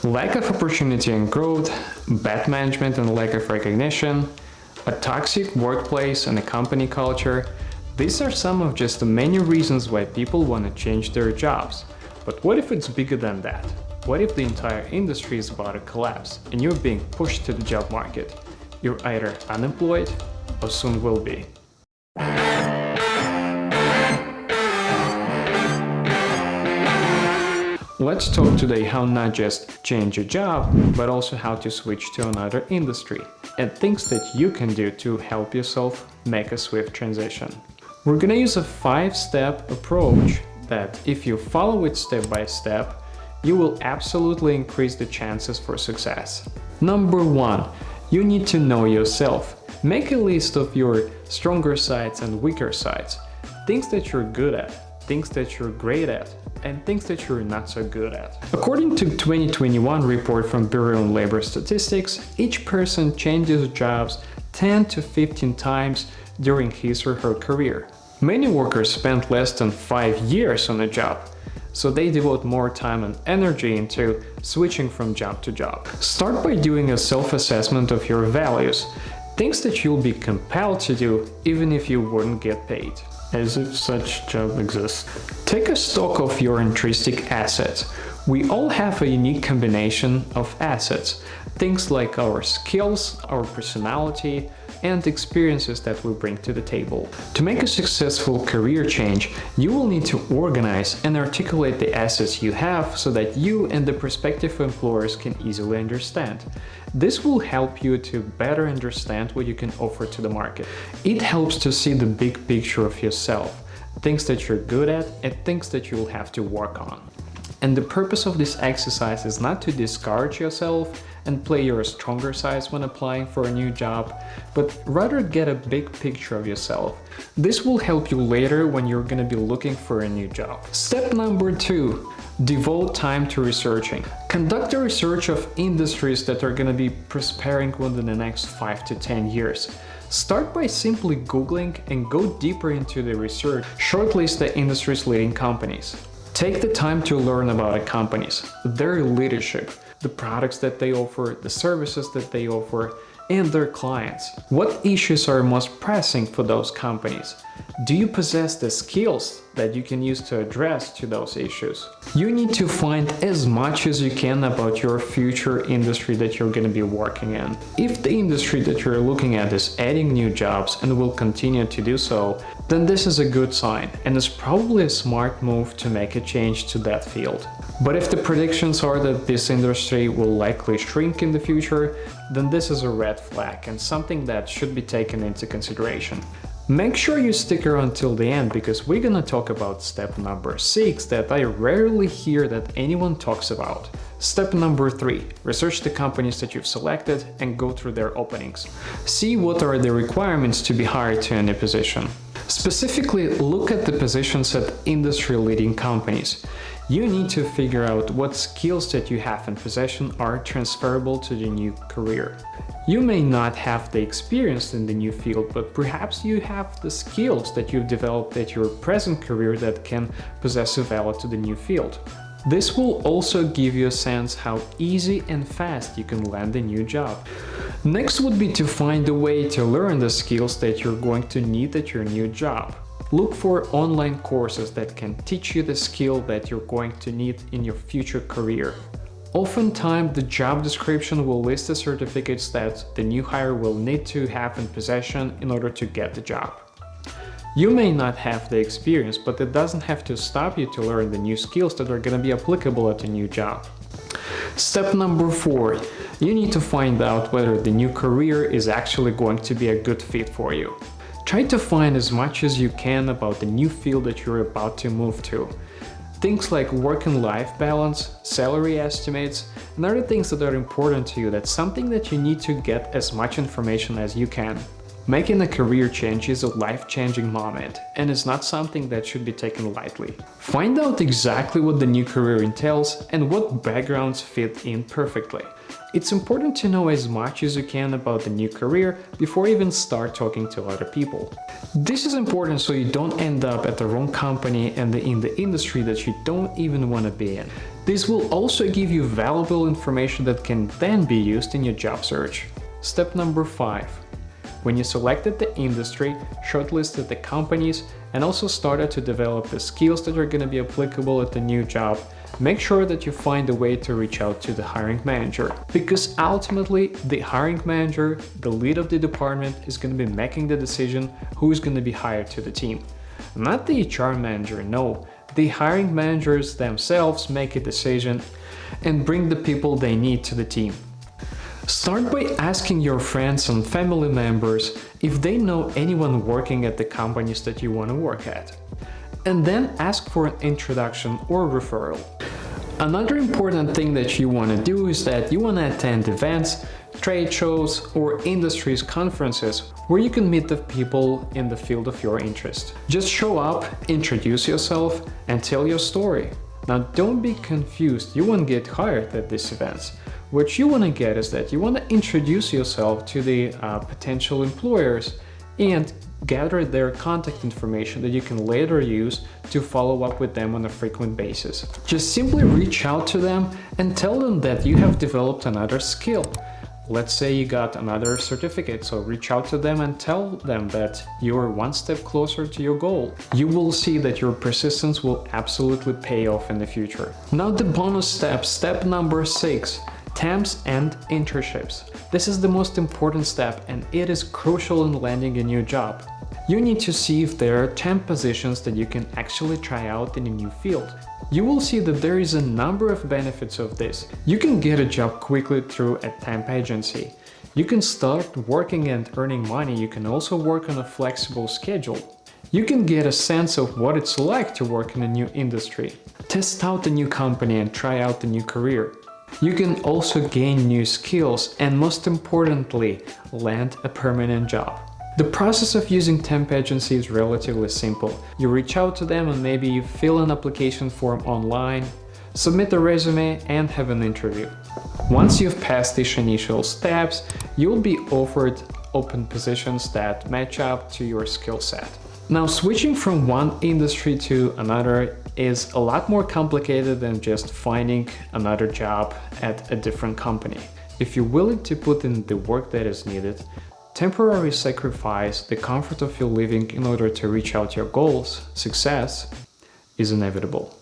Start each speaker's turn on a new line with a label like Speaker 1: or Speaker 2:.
Speaker 1: lack of opportunity and growth, bad management and lack of recognition, a toxic workplace and a company culture. These are some of just the many reasons why people want to change their jobs. But what if it's bigger than that? What if the entire industry is about to collapse and you're being pushed to the job market? You're either unemployed or soon will be. Let's talk today how not just change your job, but also how to switch to another industry and things that you can do to help yourself make a swift transition. We're gonna use a 5-step approach that if you follow it step by step, you will absolutely increase the chances for success. Number 1, you need to know yourself. Make a list of your stronger sides and weaker sides, things that you're good at, things that you're great at, and things that you're not so good at. According to 2021 report from Bureau of Labor Statistics, each person changes jobs 10 to 15 times during his or her career. Many workers spend less than 5 years on a job, so they devote more time and energy into switching from job to job. Start by doing a self-assessment of your values, things that you'll be compelled to do even if you wouldn't get paid. As if such job exists. Take a stock of your intrinsic assets. We all have a unique combination of assets, things like our skills, our personality, and experiences that we bring to the table. To make a successful career change, you will need to organize and articulate the assets you have so that you and the prospective employers can easily understand. This will help you to better understand what you can offer to the market. It helps to see the big picture of yourself, things that you're good at and things that you'll have to work on. And the purpose of this exercise is not to discourage yourself and play your stronger sides when applying for a new job, but rather get a big picture of yourself. This will help you later when you're gonna be looking for a new job. Step number 2, devote time to researching. Conduct a research of industries that are gonna be prospering within the next 5 to 10 years. Start by simply Googling and go deeper into the research. Shortlist the industry's leading companies. Take the time to learn about the companies, their leadership, the products that they offer, the services that they offer, and their clients. What issues are most pressing for those companies? Do you possess the skills that you can use to address to those issues? You need to find as much as you can about your future industry that you're going to be working in. If the industry that you're looking at is adding new jobs and will continue to do so, then this is a good sign and it's probably a smart move to make a change to that field. But if the predictions are that this industry will likely shrink in the future, then this is a red flag and something that should be taken into consideration. Make sure you stick around till the end because we're gonna talk about step number 6 that I rarely hear that anyone talks about. Step number 3, research the companies that you've selected and go through their openings. See what are the requirements to be hired to any position. Specifically, look at the positions at industry-leading companies. You need to figure out what skills that you have in possession are transferable to the new career. You may not have the experience in the new field, but perhaps you have the skills that you've developed at your present career that can possess a value to the new field. This will also give you a sense how easy and fast you can land a new job. Next would be to find a way to learn the skills that you're going to need at your new job. Look for online courses that can teach you the skill that you're going to need in your future career. Oftentimes, the job description will list the certificates that the new hire will need to have in possession in order to get the job. You may not have the experience, but it doesn't have to stop you to learn the new skills that are going to be applicable at a new job. Step number 4, you need to find out whether the new career is actually going to be a good fit for you. Try to find as much as you can about the new field that you're about to move to. Things like work and life balance, salary estimates, and other things that are important to you. That's something that you need to get as much information as you can. Making a career change is a life-changing moment, and it's not something that should be taken lightly. Find out exactly what the new career entails and what backgrounds fit in perfectly. It's important to know as much as you can about the new career before you even start talking to other people. This is important so you don't end up at the wrong company and in the industry that you don't even want to be in. This will also give you valuable information that can then be used in your job search. Step number 5. When you selected the industry, shortlisted the companies, and also started to develop the skills that are going to be applicable at the new job, make sure that you find a way to reach out to the hiring manager. Because ultimately, the hiring manager, the lead of the department, is going to be making the decision who is going to be hired to the team. Not the HR manager, no. The hiring managers themselves make a decision and bring the people they need to the team. Start by asking your friends and family members if they know anyone working at the companies that you want to work at. And then ask for an introduction or referral. Another important thing that you want to do is that you want to attend events, trade shows, or industries conferences where you can meet the people in the field of your interest. Just show up, introduce yourself, and tell your story. Now don't be confused, you won't get hired at these events. What you want to get is that you want to introduce yourself to the potential employers and gather their contact information that you can later use to follow up with them on a frequent basis. Just simply reach out to them and tell them that you have developed another skill. Let's say you got another certificate, so reach out to them and tell them that you're one step closer to your goal. You will see that your persistence will absolutely pay off in the future. Now the bonus step, step number 6. Temps and internships. This is the most important step and it is crucial in landing a new job. You need to see if there are temp positions that you can actually try out in a new field. You will see that there is a number of benefits of this. You can get a job quickly through a temp agency. You can start working and earning money. You can also work on a flexible schedule. You can get a sense of what it's like to work in a new industry. Test out a new company and try out a new career. You can also gain new skills and, most importantly, land a permanent job. The process of using temp agency is relatively simple. You reach out to them and maybe you fill an application form online, submit a resume and have an interview. Once you've passed these initial steps, you'll be offered open positions that match up to your skill set. Now, switching from one industry to another is a lot more complicated than just finding another job at a different company. If you're willing to put in the work that is needed, temporarily sacrifice the comfort of your living in order to reach out your goals, success is inevitable.